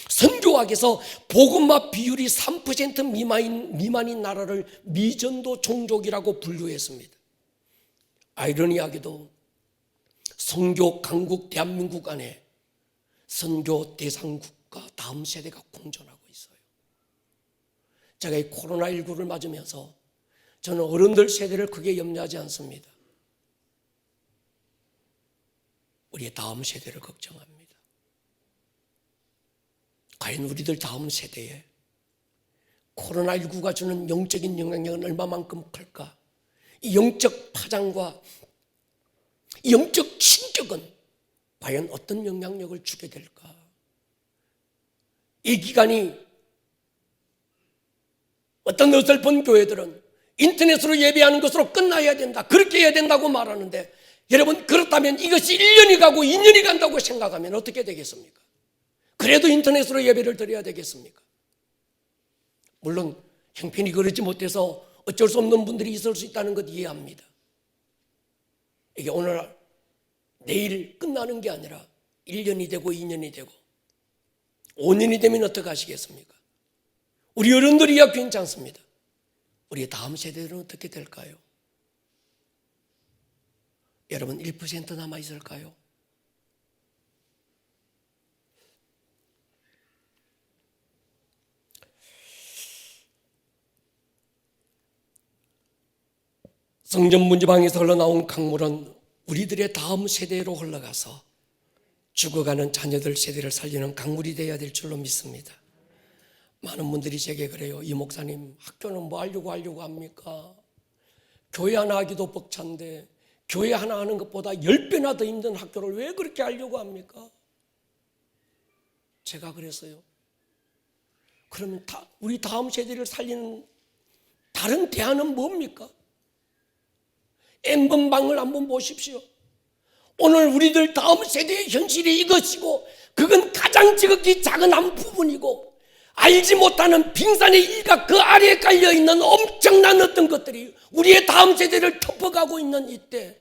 [SPEAKER 1] 선교학에서 복음화 비율이 3% 미만인 나라를 미전도 종족이라고 분류했습니다. 아이러니하게도 선교 강국 대한민국 안에 선교 대상 국가 다음 세대가 공존하고 있어요. 제가 이 코로나19를 맞으면서 저는 어른들 세대를 크게 염려하지 않습니다. 우리의 다음 세대를 걱정합니다. 과연 우리들 다음 세대에 코로나19가 주는 영적인 영향력은 얼마만큼 클까? 이 영적 파장과 이 영적 충격은 과연 어떤 영향력을 주게 될까? 이 기간이 어떤 어설픈 교회들은 인터넷으로 예배하는 것으로 끝나야 된다, 그렇게 해야 된다고 말하는데, 여러분 그렇다면 이것이 1년이 가고 2년이 간다고 생각하면 어떻게 되겠습니까? 그래도 인터넷으로 예배를 드려야 되겠습니까? 물론 형편이 그러지 못해서 어쩔 수 없는 분들이 있을 수 있다는 것 이해합니다. 이게 오늘 내일 끝나는 게 아니라 1년이 되고 2년이 되고 5년이 되면 어떻게 하시겠습니까? 우리 어른들이야 괜찮습니다. 우리 다음 세대들은 어떻게 될까요? 여러분 1% 남아 있을까요? 성전 문지방에서 흘러나온 강물은 우리들의 다음 세대로 흘러가서 죽어가는 자녀들 세대를 살리는 강물이 되어야 될 줄로 믿습니다. 많은 분들이 제게 그래요. 이 목사님, 학교는 뭐 하려고 합니까? 교회 하나 하기도 벅찬데 교회 하나 하는 것보다 10배나 더 힘든 학교를 왜 그렇게 하려고 합니까? 제가 그랬어요. 그러면 우리 다음 세대를 살리는 다른 대안은 뭡니까? N번방을 한번 보십시오. 오늘 우리들 다음 세대의 현실이 이것이고, 그건 가장 지극히 작은 한 부분이고, 알지 못하는 빙산의 일각 그 아래에 깔려있는 엄청난 어떤 것들이 우리의 다음 세대를 덮어가고 있는 이때,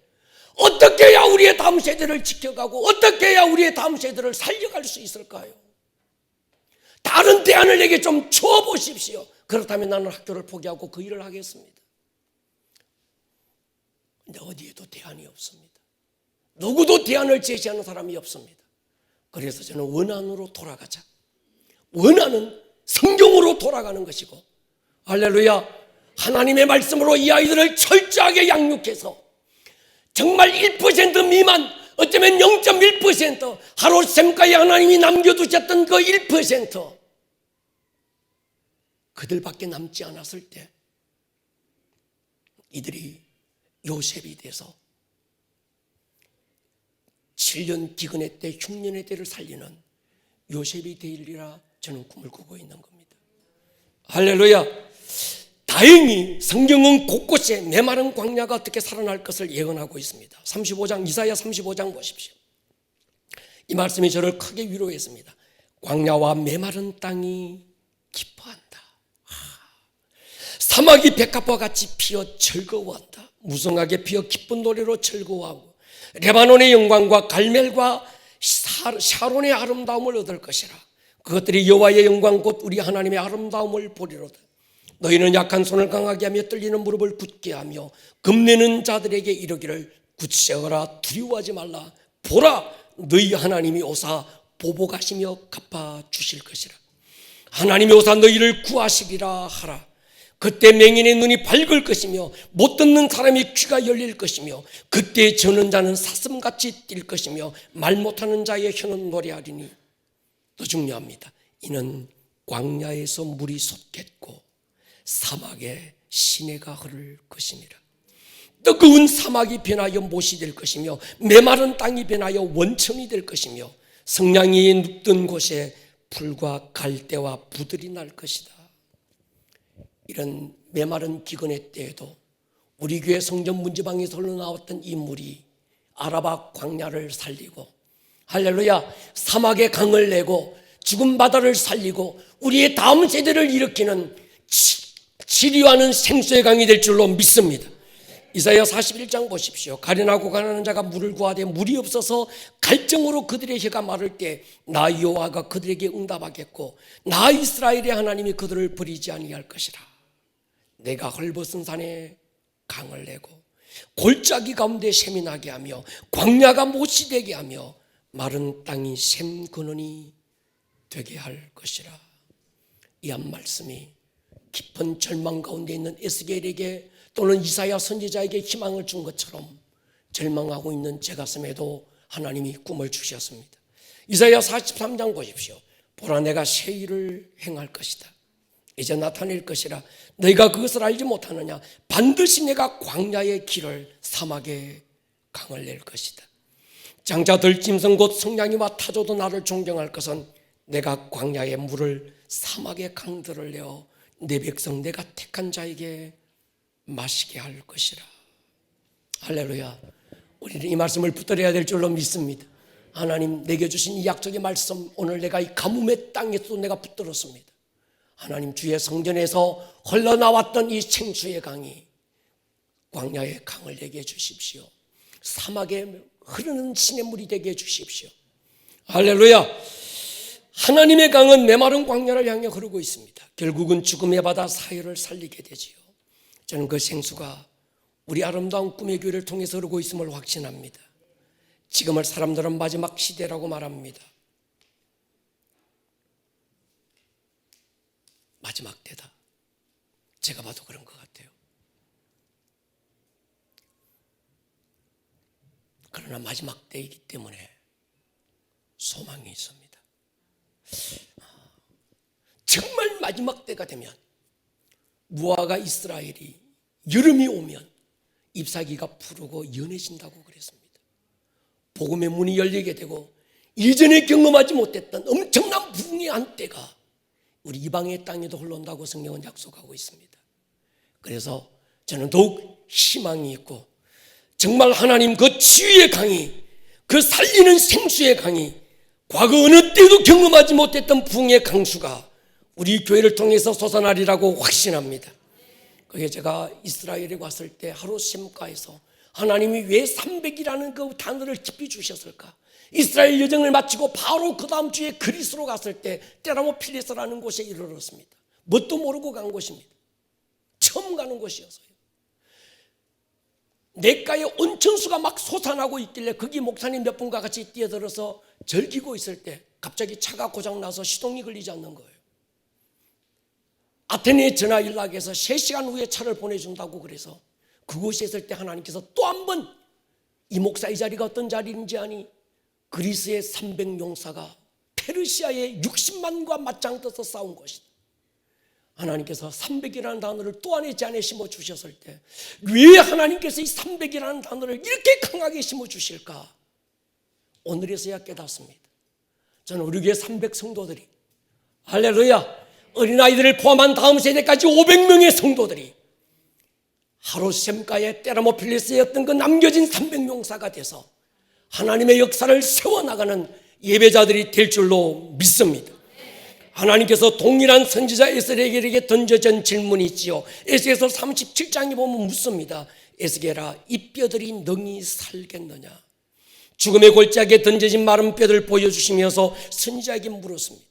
[SPEAKER 1] 어떻게 해야 우리의 다음 세대를 지켜가고 어떻게 해야 우리의 다음 세대를 살려갈 수 있을까요? 다른 대안을 내게 좀 줘보십시오. 그렇다면 나는 학교를 포기하고 그 일을 하겠습니다. 근데 어디에도 대안이 없습니다. 누구도 대안을 제시하는 사람이 없습니다. 그래서 저는 원안으로 돌아가자. 원안은 성경으로 돌아가는 것이고, 할렐루야, 하나님의 말씀으로 이 아이들을 철저하게 양육해서 정말 1% 미만, 어쩌면 0.1%, 하루 샘가에 하나님이 남겨두셨던 그 1%, 그들밖에 남지 않았을 때 이들이 요셉이 돼서 7년 기근의 때, 흉년의 때를 살리는 요셉이 되리라 저는 꿈을 꾸고 있는 겁니다. 할렐루야. 다행히 성경은 곳곳에 메마른 광야가 어떻게 살아날 것을 예언하고 있습니다. 35장, 이사야 35장 보십시오. 이 말씀이 저를 크게 위로했습니다. 광야와 메마른 땅이 기뻐한다. 사막이 백합과 같이 피어 즐거워한다. 무성하게 피어 기쁜 노래로 즐거워하고 레바논의 영광과 갈멜과 샤론의 아름다움을 얻을 것이라. 그것들이 여호와의 영광 곧 우리 하나님의 아름다움을 보리로다. 너희는 약한 손을 강하게 하며 떨리는 무릎을 굳게 하며 겁내는 자들에게 이르기를 굳세어라, 두려워하지 말라. 보라, 너희 하나님이 오사 보복하시며 갚아주실 것이라. 하나님이 오사 너희를 구하시리라 하라. 그때 맹인의 눈이 밝을 것이며 못 듣는 사람의 귀가 열릴 것이며 그때 저는 자는 사슴같이 뛸 것이며 말 못하는 자의 혀는 노래하리니. 더 중요합니다. 이는 광야에서 물이 솟겠고 사막에 시내가 흐를 것이니라. 뜨거운 사막이 변하여 못이 될 것이며 메마른 땅이 변하여 원천이 될 것이며 성냥이 눕던 곳에 풀과 갈대와 부들이 날 것이다. 이런 메마른 기근의 때에도 우리 교회 성전 문지방에서 흘러나왔던 이 물이 아라바 광야를 살리고, 할렐루야, 사막의 강을 내고 죽은 바다를 살리고 우리의 다음 세대를 일으키는 치료하는 생수의 강이 될 줄로 믿습니다. 이사야 41장 보십시오. 가련하고 가난한 자가 물을 구하되 물이 없어서 갈증으로 그들의 혀가 마를 때 나 여호와가 그들에게 응답하겠고 나 이스라엘의 하나님이 그들을 버리지 아니할 것이라. 내가 헐벗은 산에 강을 내고 골짜기 가운데 샘이 나게 하며 광야가 못이 되게 하며 마른 땅이 샘 근원이 되게 할 것이라. 이 한 말씀이 깊은 절망 가운데 있는 에스겔에게 또는 이사야 선지자에게 희망을 준 것처럼 절망하고 있는 제 가슴에도 하나님이 꿈을 주셨습니다. 이사야 43장 보십시오. 보라, 내가 새 일을 행할 것이다. 이제 나타낼 것이라. 너희가 그것을 알지 못하느냐? 반드시 내가 광야의 길을 사막에 강을 낼 것이다. 장자 들짐승 곧 성냥이와 타조도 나를 존경할 것은 내가 광야의 물을 사막의 강들을 내어 내 백성 내가 택한 자에게 마시게 할 것이라. 할렐루야. 우리는 이 말씀을 붙들어야 될 줄로 믿습니다. 하나님 내게 주신 이 약속의 말씀, 오늘 내가 이 가뭄의 땅에서도 내가 붙들었습니다. 하나님 주의 성전에서 흘러나왔던 이 생수의 강이 광야의 강을 되게 해주십시오. 사막에 흐르는 시냇물이 되게 해주십시오. 할렐루야. 하나님의 강은 메마른 광야를 향해 흐르고 있습니다. 결국은 죽음의 바다 사이를 살리게 되지요. 저는 그 생수가 우리 아름다운 꿈의 교회를 통해서 흐르고 있음을 확신합니다. 지금을 사람들은 마지막 시대라고 말합니다. 마지막 때다. 제가 봐도 그런 것 같아요. 그러나 마지막 때이기 때문에 소망이 있습니다. 정말 마지막 때가 되면 무화과 이스라엘이 여름이 오면 잎사귀가 푸르고 연해진다고 그랬습니다. 복음의 문이 열리게 되고 이전에 경험하지 못했던 엄청난 부흥의 한때가 우리 이방의 땅에도 흘러온다고 성경은 약속하고 있습니다. 그래서 저는 더욱 희망이 있고 정말 하나님 그 치유의 강이, 그 살리는 생수의 강이, 과거 어느 때도 경험하지 못했던 부흥의 강수가 우리 교회를 통해서 솟아나리라고 확신합니다. 그게 제가 이스라엘에 왔을 때 하루 샘가에서 하나님이 왜 300이라는 그 단어를 깊이 주셨을까? 이스라엘 여정을 마치고 바로 그 다음 주에 그리스로 갔을 때 테라모필레스라는 곳에 이르렀습니다. 뭣도 모르고 간 곳입니다. 처음 가는 곳이어서요. 냇가에 온천수가 막 솟아나고 있길래 거기 목사님 몇 분과 같이 뛰어들어서 즐기고 있을 때 갑자기 차가 고장나서 시동이 걸리지 않는 거예요. 아테네 전화 연락해서 3시간 후에 차를 보내준다고 그래서 그곳에 있을 때 하나님께서 또 한 번 이 목사 이 자리가 어떤 자리인지 아니, 그리스의 300용사가 페르시아의 60만과 맞짱떠서 싸운 것이다. 하나님께서 300이라는 단어를 또 안에 제 안에 심어주셨을 때 왜 하나님께서 이 300이라는 단어를 이렇게 강하게 심어주실까? 오늘에서야 깨닫습니다. 저는 우리 교회 300 성도들이, 할렐루야, 어린아이들을 포함한 다음 세대까지 500명의 성도들이 하루 샘가에 테라모필레스였던 그 남겨진 300용사가 돼서 하나님의 역사를 세워나가는 예배자들이 될 줄로 믿습니다. 하나님께서 동일한 선지자 에스겔에게 던져진 질문이 있지요. 에스겔서 37장에 보면 묻습니다. 에스겔아, 이 뼈들이 능히 살겠느냐? 죽음의 골짜기에 던져진 마른 뼈들 보여주시면서 선지자에게 물었습니다.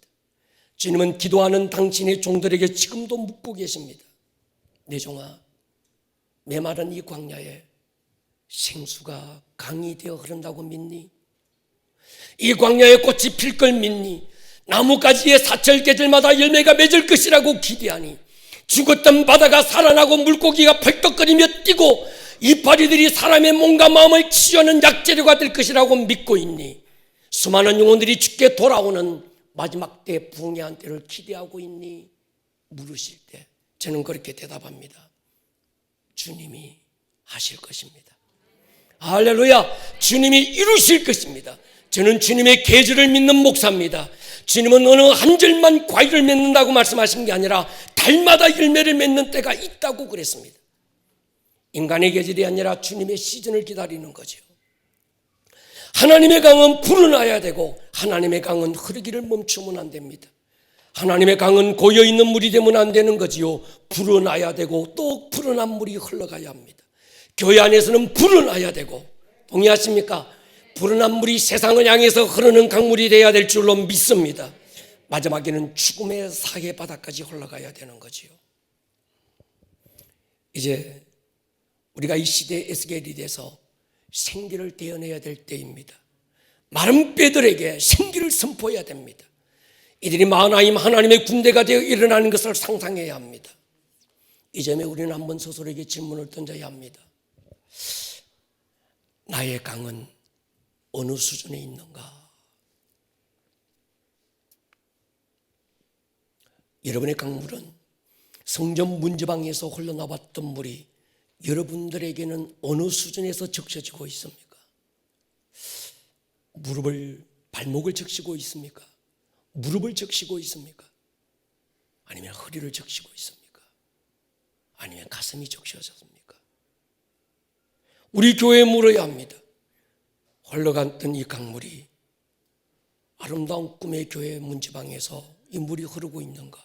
[SPEAKER 1] 주님은 기도하는 당신의 종들에게 지금도 묻고 계십니다. 내 종아, 메마른 이 광야에 생수가 강이 되어 흐른다고 믿니? 이 광야에 꽃이 필 걸 믿니? 나뭇가지에 사철 계절마다 열매가 맺을 것이라고 기대하니? 죽었던 바다가 살아나고 물고기가 펄떡거리며 뛰고 이파리들이 사람의 몸과 마음을 치유하는 약재료가 될 것이라고 믿고 있니? 수많은 영혼들이 죽게 돌아오는 마지막 때 부흥의 한때를 기대하고 있니? 물으실 때 저는 그렇게 대답합니다. 주님이 하실 것입니다. 할렐루야. 주님이 이루실 것입니다. 저는 주님의 계절을 믿는 목사입니다. 주님은 어느 한 절만 과일을 맺는다고 말씀하신 게 아니라 달마다 열매를 맺는 때가 있다고 그랬습니다. 인간의 계절이 아니라 주님의 시즌을 기다리는 거죠. 하나님의 강은 불어나야 되고 하나님의 강은 흐르기를 멈추면 안 됩니다. 하나님의 강은 고여있는 물이 되면 안 되는 거지요. 불어나야 되고 또 불어난 물이 흘러가야 합니다. 교회 안에서는 불어나야 되고, 동의하십니까? 불어난 물이 세상을 향해서 흐르는 강물이 되어야 될 줄로 믿습니다. 마지막에는 죽음의 사해 바다까지 흘러가야 되는 거지요. 이제 우리가 이 시대의 에스겔이 돼서 생기를 대어내야 될 때입니다. 마른 뼈들에게 생기를 선포해야 됩니다. 이들이 마하나임 하나님의 군대가 되어 일어나는 것을 상상해야 합니다. 이 점에 우리는 한번 스스로에게 질문을 던져야 합니다. 나의 강은 어느 수준에 있는가? 여러분의 강물은 성전 문지방에서 흘러나왔던 물이 여러분들에게는 어느 수준에서 적셔지고 있습니까? 발목을 적시고 있습니까? 무릎을 적시고 있습니까? 아니면 허리를 적시고 있습니까? 아니면 가슴이 적셔졌습니까? 우리 교회에 물어야 합니다. 흘러갔던 이 강물이 아름다운 꿈의 교회 문지방에서 이 물이 흐르고 있는가?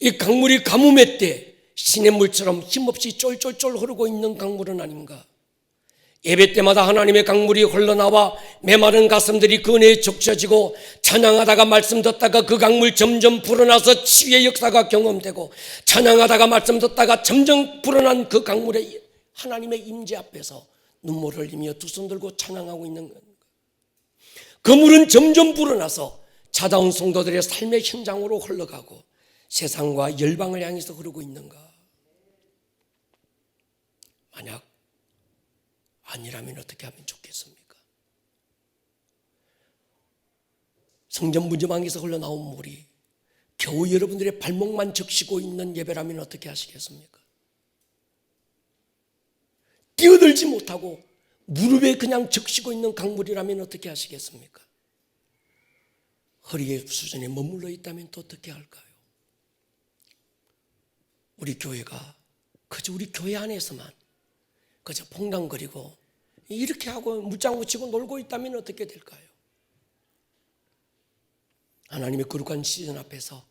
[SPEAKER 1] 이 강물이 가뭄의 때 시냇물처럼 힘없이 쫄쫄쫄 흐르고 있는 강물은 아닌가? 예배 때마다 하나님의 강물이 흘러나와 메마른 가슴들이 그 은혜에 적셔지고 찬양하다가 말씀 듣다가 그 강물 점점 불어나서 치유의 역사가 경험되고 찬양하다가 말씀 듣다가 점점 불어난 그 강물에 하나님의 임재 앞에서 눈물을 흘리며 두 손 들고 찬양하고 있는 겁니다. 그 물은 점점 불어나서 찾아온 성도들의 삶의 현장으로 흘러가고 세상과 열방을 향해서 흐르고 있는가? 만약 아니라면 어떻게 하면 좋겠습니까? 성전 문지방에서 흘러나온 물이 겨우 여러분들의 발목만 적시고 있는 예배라면 어떻게 하시겠습니까? 뛰어들지 못하고 무릎에 그냥 적시고 있는 강물이라면 어떻게 하시겠습니까? 허리의 수준에 머물러 있다면 또 어떻게 할까요? 우리 교회가 그저 우리 교회 안에서만 그저 퐁당거리고 이렇게 하고 물장구 치고 놀고 있다면 어떻게 될까요? 하나님의 거룩한 시즌 앞에서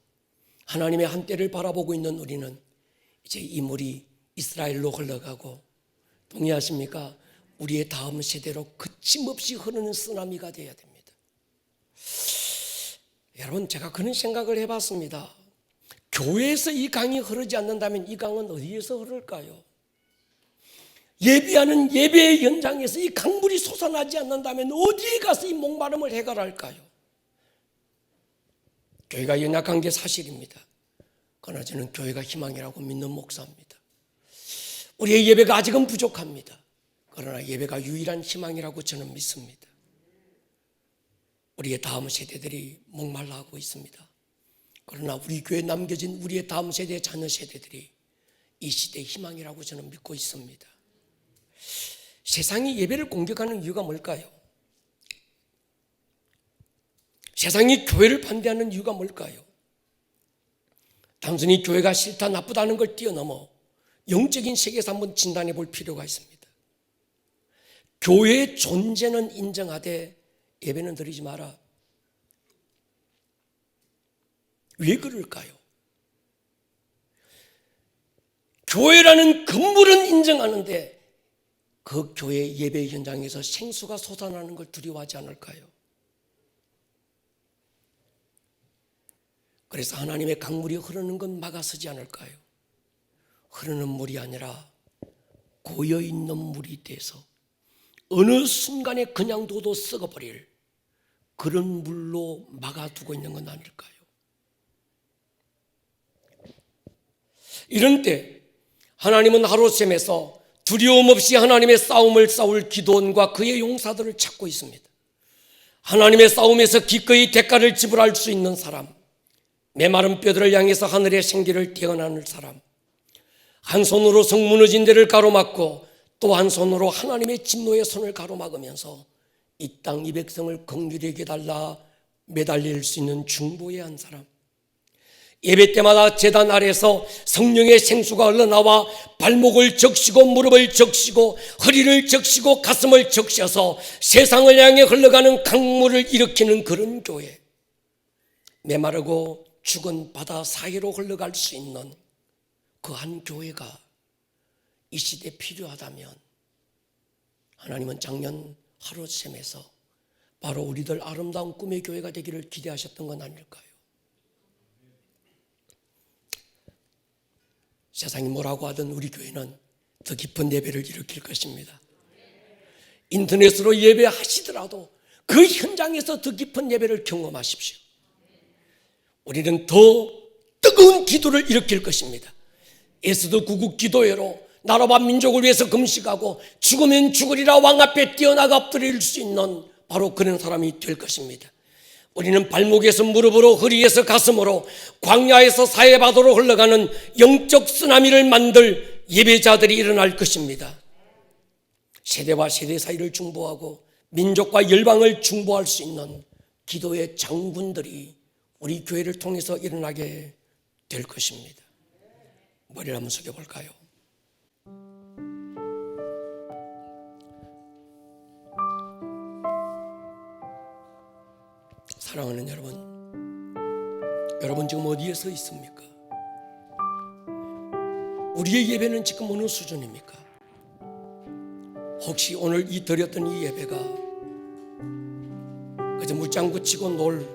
[SPEAKER 1] 하나님의 한때를 바라보고 있는 우리는 이제 이 물이 이스라엘로 흘러가고, 동의하십니까? 우리의 다음 세대로 거침없이 흐르는 쓰나미가 되어야 됩니다. 여러분, 제가 그런 생각을 해봤습니다. 교회에서 이 강이 흐르지 않는다면 이 강은 어디에서 흐를까요? 예배하는 예배의 현장에서 이 강물이 솟아나지 않는다면 어디에 가서 이 목마름을 해결할까요? 교회가 연약한 게 사실입니다. 그러나 저는 교회가 희망이라고 믿는 목사입니다. 우리의 예배가 아직은 부족합니다. 그러나 예배가 유일한 희망이라고 저는 믿습니다. 우리의 다음 세대들이 목말라 하고 있습니다. 그러나 우리 교회에 남겨진 우리의 다음 세대의 자녀 세대들이 이 시대의 희망이라고 저는 믿고 있습니다. 세상이 예배를 공격하는 이유가 뭘까요? 세상이 교회를 반대하는 이유가 뭘까요? 단순히 교회가 싫다 나쁘다는 걸 뛰어넘어 영적인 세계에서 한번 진단해 볼 필요가 있습니다. 교회의 존재는 인정하되 예배는 드리지 마라. 왜 그럴까요? 교회라는 건물은 인정하는데 그 교회 예배 현장에서 생수가 솟아나는 걸 두려워하지 않을까요? 그래서 하나님의 강물이 흐르는 건 막아서지 않을까요? 흐르는 물이 아니라 고여있는 물이 돼서 어느 순간에 그냥 둬도 썩어버릴 그런 물로 막아두고 있는 건 아닐까요? 이런 때 하나님은 하루셈에서 두려움 없이 하나님의 싸움을 싸울 기도원과 그의 용사들을 찾고 있습니다. 하나님의 싸움에서 기꺼이 대가를 지불할 수 있는 사람, 메마른 뼈들을 향해서 하늘의 생기를 떼어나는 사람, 한 손으로 성 무너진 데를 가로막고 또 한 손으로 하나님의 진노의 손을 가로막으면서 이 땅 이 백성을 긍휼히 달라 매달릴 수 있는 중보의 한 사람, 예배 때마다 제단 아래서 성령의 생수가 흘러나와 발목을 적시고 무릎을 적시고 허리를 적시고 가슴을 적셔서 세상을 향해 흘러가는 강물을 일으키는 그런 교회, 메마르고 죽은 바다 사이로 흘러갈 수 있는 그 한 교회가 이 시대에 필요하다면 하나님은 작년 하루셈에서 바로 우리들 아름다운 꿈의 교회가 되기를 기대하셨던 건 아닐까요? 세상이 뭐라고 하든 우리 교회는 더 깊은 예배를 일으킬 것입니다. 인터넷으로 예배하시더라도 그 현장에서 더 깊은 예배를 경험하십시오. 우리는 더 뜨거운 기도를 일으킬 것입니다. 에스더 구국 기도회로 나라와 민족을 위해서 금식하고 죽으면 죽으리라 왕 앞에 뛰어나가 엎드릴 수 있는 바로 그런 사람이 될 것입니다. 우리는 발목에서 무릎으로 허리에서 가슴으로 광야에서 사해바다로 흘러가는 영적 쓰나미를 만들 예배자들이 일어날 것입니다. 세대와 세대 사이를 중보하고 민족과 열방을 중보할 수 있는 기도의 장군들이 우리 교회를 통해서 일어나게 될 것입니다. 머리를 한번 숙여볼까요? 사랑하는 여러분 지금 어디에 서 있습니까? 우리의 예배는 지금 어느 수준입니까? 혹시 오늘 이 드렸던 이 예배가 그저 물장구 치고 놀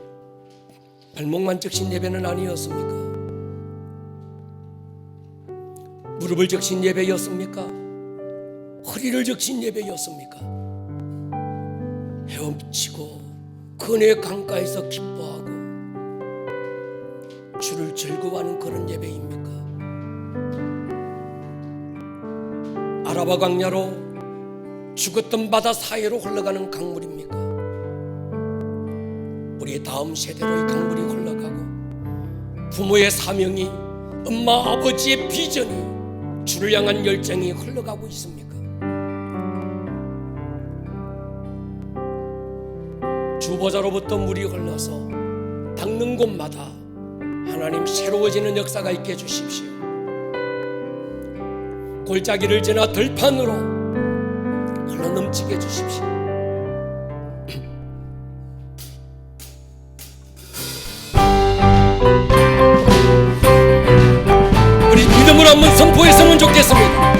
[SPEAKER 1] 발목만 적신 예배는 아니었습니까? 무릎을 적신 예배였습니까? 허리를 적신 예배였습니까? 헤엄치고 그네 강가에서 기뻐하고 주를 즐거워하는 그런 예배입니까? 아라바 광야로 죽었던 바다 사이로 흘러가는 강물입니까? 우리의 다음 세대로 이 강물이 흘러가고 부모의 사명이, 엄마 아버지의 비전이, 주를 향한 열정이 흘러가고 있습니까? 주보자로부터 물이 흘러서 닦는 곳마다 하나님 새로워지는 역사가 있게 해주십시오. 골짜기를 지나 들판으로 흘러넘치게 해주십시오. 우리 믿음으로 한번 선포했으면 좋겠습니다.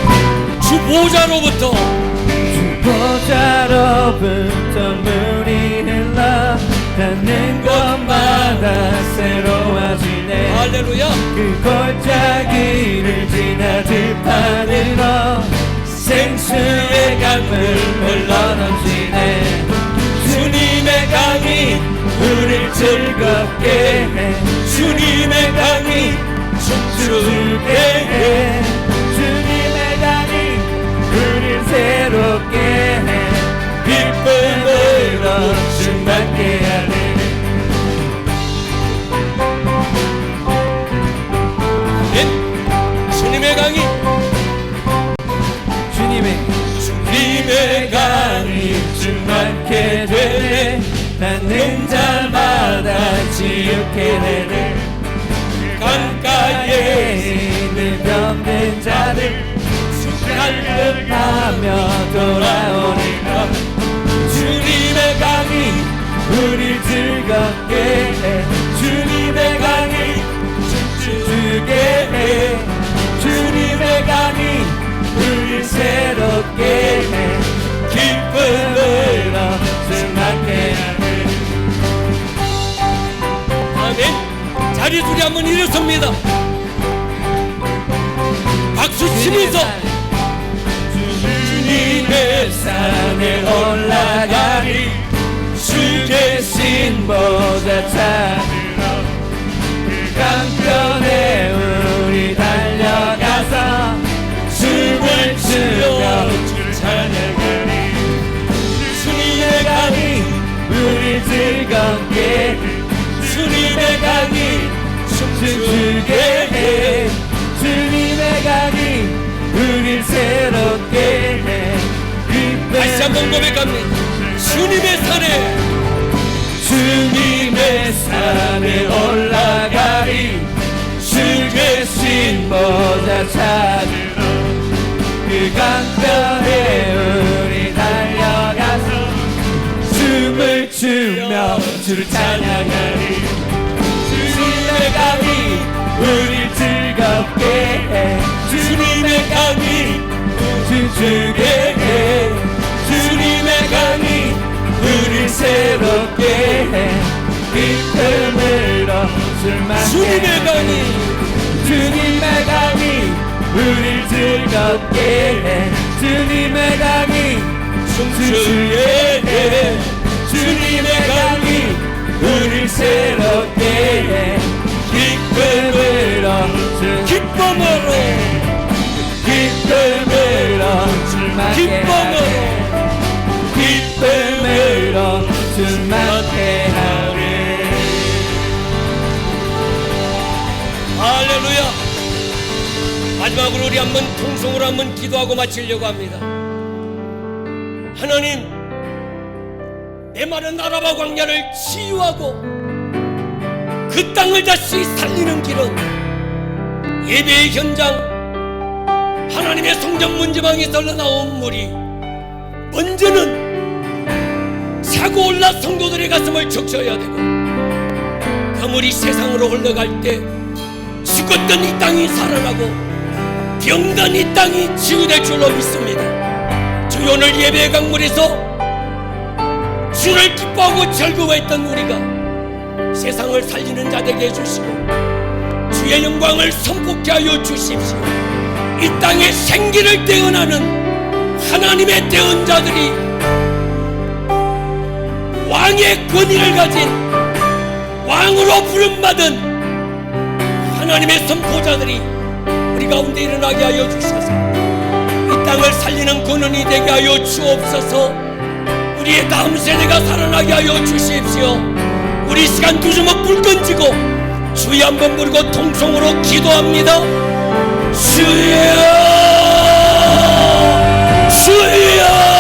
[SPEAKER 1] 주보자로부터
[SPEAKER 2] 물이 흘러 닿는 곳마다 새로워지네.
[SPEAKER 1] 할렐루야.
[SPEAKER 2] 그 골짜기를 지나 들판으로 생수의 강물 흘러넘치네. 주님의 강이 우릴 즐겁게 해. 주님의 강이 춤추게 해. 주님의 강이 우릴 새롭게 해. 기쁨으로 충만케 하네.
[SPEAKER 1] 주님의 강이
[SPEAKER 2] 주님의 강이 충만케 되네. 닿는 자마다 지옥게 되네. 강가에 있는 병든 자들 갈급하며 돌아오니까 주님의 강이 우릴 즐겁게 해. 주님의 강이 춤추게 해. 주님의 강이 우릴 새롭게 해. 기쁨으로 충만케 하네.
[SPEAKER 1] 아멘. 자리 둘이 한번 일어섭니다. 박수 치면서
[SPEAKER 2] 주님의 산에 올라가리. 주 계신 보좌 찾으러 그 강변에 우리 달려가서 춤을 추며 주를 찬양하리. 주님의 강이 우리 즐겁게 해. 주님의 강이 춤추게 해. 주님의 강이 우릴 새롭게 해.
[SPEAKER 1] 다시 한번 고백합니다.
[SPEAKER 2] 주님의 산에 올라가리. 주 계신 보좌 찾으러 그 강변에 우리 달려가서 춤을 추며 주를 찬양하리. 주님의 강이 우릴 즐겁게 해. 주님의 강이 춤추게 해. 주님의 강이 우릴 새롭게 해. 기쁨으로 충만케.
[SPEAKER 1] 주님의 강이
[SPEAKER 2] 주님의 강이 우릴 즐겁게 해. 주님의 강이 춤추게 해. 주님의 강이 우릴 새롭게 해. 기쁨으로 충만케 하네. 기쁨으로 충만케 하네.
[SPEAKER 1] 할렐루야. 마지막으로 우리 한번 통성으로 한번 기도하고 마치려고 합니다. 하나님, 메마른 아라바 광야를 치유하고 그 땅을 다시 살리는 길은 예배의 현장 하나님의 성전 문지방에서 흘러나온 물이 먼저는 차고 올라 성도들의 가슴을 적셔야 되고 그 물이 세상으로 흘러갈 때 죽었던 이 땅이 살아나고 병든 이 땅이 치유될 줄로 믿습니다. 주여, 오늘 예배의 강물에서 주를 기뻐하고 즐거워했던 우리가 세상을 살리는 자 되게 해주시고 주의 영광을 선포케 하여 주십시오. 이 땅에 생기를 대언하는 하나님의 대언자들이, 왕의 권위를 가진 왕으로 부름받은 하나님의 선포자들이 우리 가운데 일어나게 하여 주셔서 이 땅을 살리는 근원이 되게 하여 주옵소서. 우리의 다음 세대가 살아나게 하여 주십시오. 우리 시간 두주먹 불 던지고 주여 한번 부르고 통성으로 기도합니다. 주여, 주여.